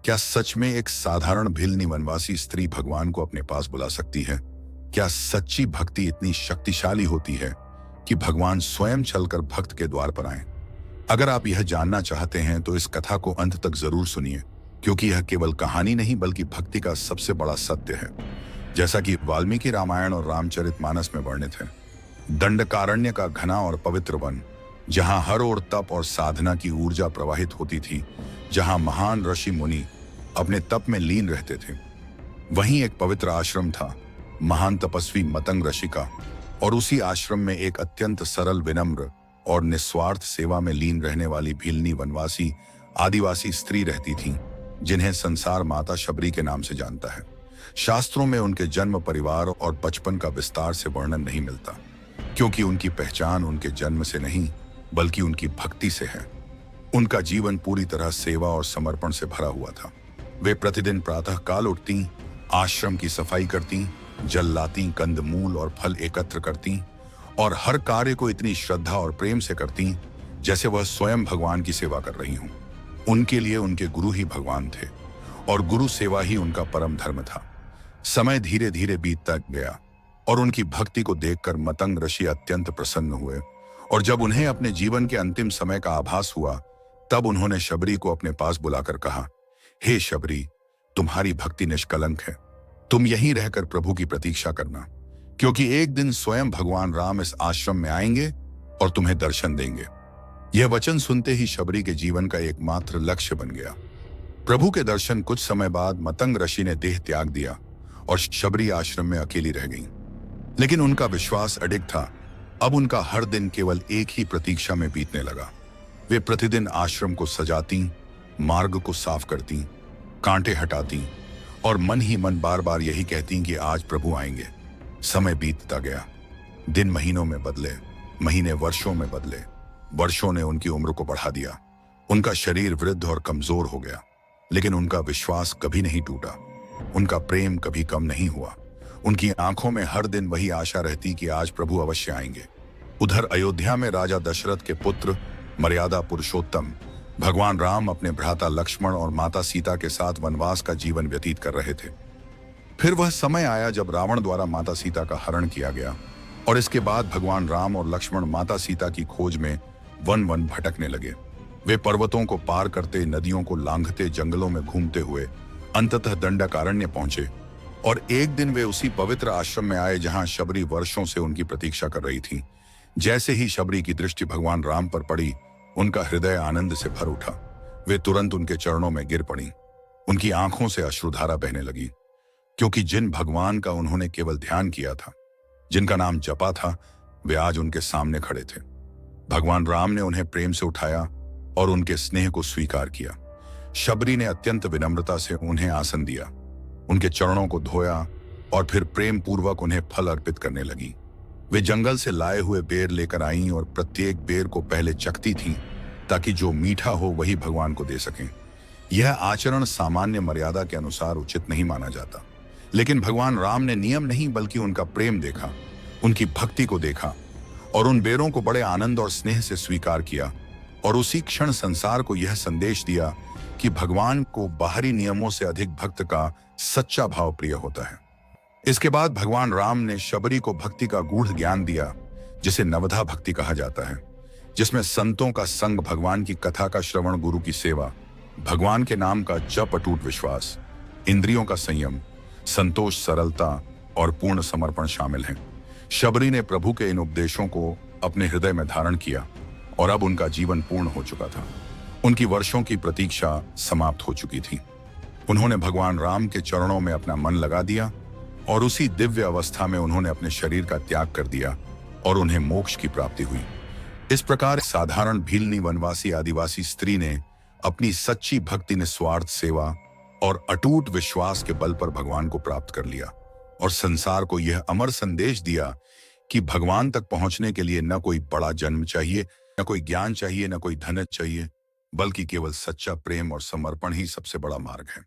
क्या सच में एक साधारण भिलनी वनवासी स्त्री भगवान को अपने पास बुला सकती है? क्या सच्ची भक्ति इतनी शक्तिशाली होती है कि भगवान स्वयं चलकर भक्त के द्वार पर आए? अगर आप यह जानना चाहते हैं तो इस कथा को अंत तक जरूर सुनिए, क्योंकि यह केवल कहानी नहीं बल्कि भक्ति का सबसे बड़ा सत्य है। जैसा कि वाल्मीकि रामायण और रामचरितमानस में वर्णित है, दंडकारण्य का घना और पवित्र वन, जहां हर ओर तप और साधना की ऊर्जा प्रवाहित होती थी, जहां महान ऋषि मुनि अपने तप में लीन रहते थे, वहीं एक पवित्र आश्रम था, महान तपस्वी मतंग ऋषि का। और उसी आश्रम में एक अत्यंत सरल, विनम्र और निस्वार्थ सेवा में लीन रहने वाली भिलनी वनवासी आदिवासी स्त्री रहती थी, जिन्हें संसार माता शबरी के नाम से जानता है। शास्त्रों में उनके जन्म, परिवार और बचपन का विस्तार से वर्णन नहीं मिलता, क्योंकि उनकी पहचान उनके जन्म से नहीं बल्कि उनकी भक्ति से है। उनका जीवन पूरी तरह सेवा और समर्पण से भरा हुआ था। वे प्रतिदिन प्रातः काल उठती, आश्रम की सफाई करती, जल लाती, कंदमूल और फल एकत्र करती और हर कार्य को इतनी श्रद्धा और प्रेम से करती जैसे वह स्वयं भगवान की सेवा कर रही हों। उनके लिए उनके गुरु ही भगवान थे और गुरु सेवा ही उनका परम धर्म था। समय धीरे धीरे बीतता गया और उनकी भक्ति को देखकर मतंग ऋषि अत्यंत प्रसन्न हुए, और जब उन्हें अपने जीवन के अंतिम समय का आभास हुआ, तब उन्होंने शबरी को अपने पास बुलाकर कहा, हे शबरी, तुम्हारी भक्ति निष्कलंक है। तुम यहीं रहकर प्रभु की प्रतीक्षा करना, क्योंकि एक दिन स्वयं भगवान राम इस आश्रम में आएंगे और तुम्हें दर्शन देंगे। यह वचन सुनते ही शबरी के जीवन का एकमात्र लक्ष्य बन गया। प्रभु के दर्शन कुछ समय बाद मतंग ऋषि ने देह त्याग दिया और शबरी आश्रम में अकेली रह गई। लेकिन उनका विश्वास अडिग था। अब उनका हर दिन केवल एक ही प्रतीक्षा में बीतने लगा। वे प्रतिदिन आश्रम को सजाती, मार्ग को साफ करती, कांटे हटाती और मन ही मन बार बार यही कहती कि आज प्रभु आएंगे। समय बीतता गया। दिन महीनों में बदले, महीने वर्षों में बदले। वर्षों ने उनकी उम्र को बढ़ा दिया। उनका शरीर वृद्ध और कमजोर हो गया, लेकिन उनका विश्वास कभी नहीं टूटा। उनका प्रेम कभी कम नहीं हुआ। उनकी आंखों में हर दिन वही आशा रहती कि आज प्रभु अवश्य आएंगे। उधर अयोध्या में राजा दशरथ के पुत्र, मर्यादा पुरुषोत्तम भगवान राम अपने भ्राता लक्ष्मण और माता सीता के साथ वनवास का जीवन व्यतीत कर रहे थे। फिर वह समय आया जब रावण द्वारा माता सीता का हरण किया गया, और इसके बाद भगवान राम और लक्ष्मण माता सीता की खोज में वन वन भटकने लगे। वे पर्वतों को पार करते, नदियों को लांघते, जंगलों में घूमते हुए अंततः दंडकारण्य पहुंचे। और एक दिन वे उसी पवित्र आश्रम में आए जहां शबरी वर्षों से उनकी प्रतीक्षा कर रही थी। जैसे ही शबरी की दृष्टि भगवान राम पर पड़ी, उनका हृदय आनंद से भर उठा। वे तुरंत उनके चरणों में गिर पड़ी। उनकी आंखों से अश्रुधारा बहने लगी, क्योंकि जिन भगवान का उन्होंने केवल ध्यान किया था, जिनका नाम जपा था, वे आज उनके सामने खड़े थे। भगवान राम ने उन्हें प्रेम से उठाया और उनके स्नेह को स्वीकार किया। शबरी ने अत्यंत विनम्रता से उन्हें आसन दिया, उनके चरणों को धोया और फिर प्रेम पूर्वक उन्हें फल अर्पित करने लगी। वे जंगल से लाए हुए बेर लेकर आईं और प्रत्येक बेर को पहले चखती थीं, ताकि जो मीठा हो वही भगवान को दे सकें। यह आचरण सामान्य मर्यादा के अनुसार उचित नहीं माना जाता, लेकिन भगवान राम ने नियम नहीं बल्कि उनका प्रेम देखा, उनकी भक्ति को देखा और उन बेरों को बड़े आनंद और स्नेह से स्वीकार किया। और उसी क्षण संसार को यह संदेश दिया कि भगवान को बाहरी नियमों से अधिक भक्त का सच्चा भाव प्रिय होता है। इसके बाद भगवान राम ने शबरी को भक्ति का गूढ़ ज्ञान दिया, जिसे नवधा भक्ति कहा जाता है, जिसमें संतों का संग, भगवान की कथा का श्रवण, गुरु की सेवा, भगवान के नाम का जप, अटूट विश्वास, इंद्रियों का संयम, संतोष, सरलता और पूर्ण समर्पण शामिल हैं। शबरी ने प्रभु के इन उपदेशों को अपने हृदय में धारण किया और अब उनका जीवन पूर्ण हो चुका था। उनकी वर्षों की प्रतीक्षा समाप्त हो चुकी थी। उन्होंने भगवान राम के चरणों में अपना मन लगा दिया और उसी दिव्य अवस्था में उन्होंने अपने शरीर का त्याग कर दिया और उन्हें मोक्ष की प्राप्ति हुई। इस प्रकार साधारण भिलनी वनवासी आदिवासी स्त्री ने अपनी सच्ची भक्ति, निस्वार्थ सेवा और अटूट विश्वास के बल पर भगवान को प्राप्त कर लिया और संसार को यह अमर संदेश दिया कि भगवान तक पहुंचने के लिए न कोई बड़ा जन्म चाहिए, न कोई ज्ञान चाहिए, न कोई धन चाहिए, बल्कि केवल सच्चा प्रेम और समर्पण ही सबसे बड़ा मार्ग है।